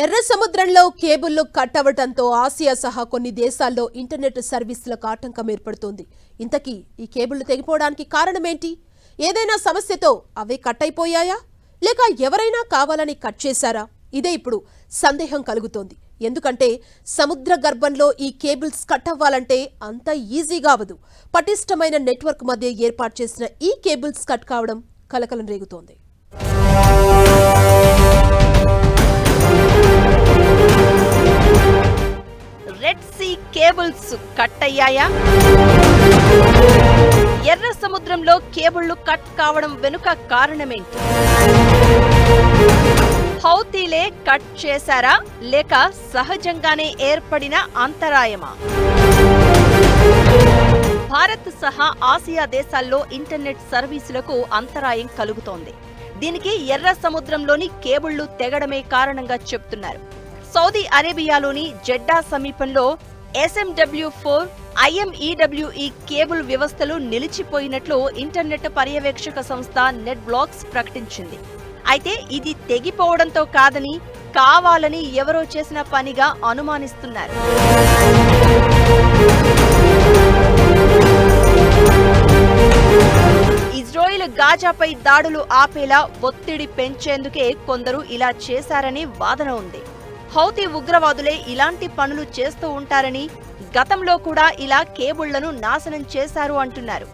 ఎర్ర సముద్రంలో కేబుల్లు కట్ అవ్వడంతో ఆసియా సహా కొన్ని దేశాల్లో ఇంటర్నెట్ సర్వీసులకు ఆటంకం ఏర్పడుతోంది. ఇంతకీ ఈ కేబుల్లు తెగిపోవడానికి కారణమేంటి? ఏదైనా సమస్యతో అవే కట్ అయిపోయాయా, లేక ఎవరైనా కావాలని కట్ చేశారా? ఇదే ఇప్పుడు సందేహం కలుగుతోంది. ఎందుకంటే సముద్ర గర్భంలో ఈ కేబుల్స్ కట్ అవ్వాలంటే అంత ఈజీగా అవదు. పటిష్టమైన నెట్వర్క్ మధ్య ఏర్పాటు చేసిన ఈ కేబుల్స్ కట్ కావడం కలకలం రేగుతోంది. రెడ్ సీ కేబుల్స్ కట్ అయ్యాయా? ఎర్ర సముద్రంలో కేబుళ్లు కట్ కావడం వెనుక కారణమేంటి? హౌతీలే కట్ చేశారా, లేక సహజంగానే ఏర్పడిన అంతరాయమా? భారత్ సహా ఆసియా దేశాల్లో ఇంటర్నెట్ సర్వీసులకు అంతరాయం కలుగుతోంది. దీనికి ఎర్ర సముద్రంలోని కేబుళ్లు తెగడమే కారణంగా చెబుతున్నారు. సౌదీ అరేబియాలోని జెడ్డా సమీపంలో SMW4, IMEWE కేబుల్ వ్యవస్థలు నిలిచిపోయినట్లు ఇంటర్నెట్ పర్యవేక్షక సంస్థ నెట్బ్లాక్స్ ప్రకటించింది. అయితే ఇది తెగిపోవడంతో కాదని, కావాలని ఎవరో చేసిన పనిగా అనుమానిస్తున్నారు. ఇజ్రాయిల్ గాజాపై దాడులు ఆపేలా ఒత్తిడి పెంచేందుకే కొందరు ఇలా చేశారని వాదన ఉంది. హౌతీ ఉగ్రవాదులే ఇలాంటి పనులు చేస్తూ ఉంటారని, గతంలో కూడా ఇలా కేబుళ్లను నాశనం చేశారు అంటున్నారు.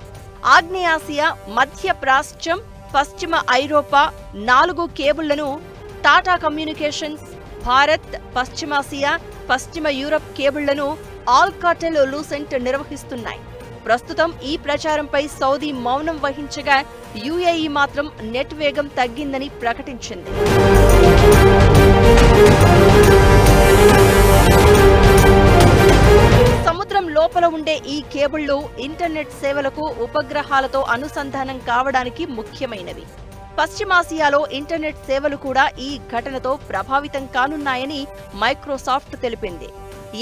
ఆగ్నేయాసియా, మధ్య ప్రాచ్యం, పశ్చిమ ఐరోపా 4 కేబుళ్లను టాటా కమ్యూనికేషన్స్, భారత్, పశ్చిమాసియా, పశ్చిమ యూరప్ కేబుళ్లను ఆల్కాటెల్ లూసెంట్ నిర్వహిస్తున్నాయి. ప్రస్తుతం ఈ ప్రచారంపై సౌదీ మౌనం వహించగా, UAE మాత్రం నెట్ వేగం తగ్గిందని ప్రకటించింది. సముద్రం లోపల ఉండే ఈ కేబుళ్లు ఇంటర్నెట్ సేవలకు ఉపగ్రహాలతో అనుసంధానం కావడానికి ముఖ్యమైనవి. పశ్చిమాసియాలో ఇంటర్నెట్ సేవలు కూడా ఈ ఘటనతో ప్రభావితం కానున్నాయని మైక్రోసాఫ్ట్ తెలిపింది.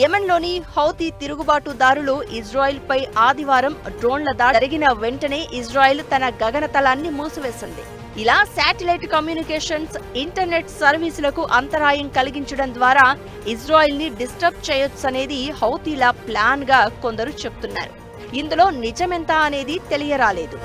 యెమెన్లోని హౌతీ తిరుగుబాటుదారులు ఇజ్రాయెల్పై ఆదివారం డ్రోన్ల దాడి జరిగిన వెంటనే ఇజ్రాయెల్ తన గగనతలాన్ని మూసివేసింది. ఇలా శాటిలైట్ కమ్యూనికేషన్స్, ఇంటర్నెట్ సర్వీసులకు అంతరాయం కలిగించడం ద్వారా ఇజ్రాయెల్ని డిస్టర్బ్ చేయొచ్చనేది హౌతీల ప్లాన్ గా కొందరు చెప్తున్నారు. ఇందులో నిజమెంత అనేది తెలియరాలేదు.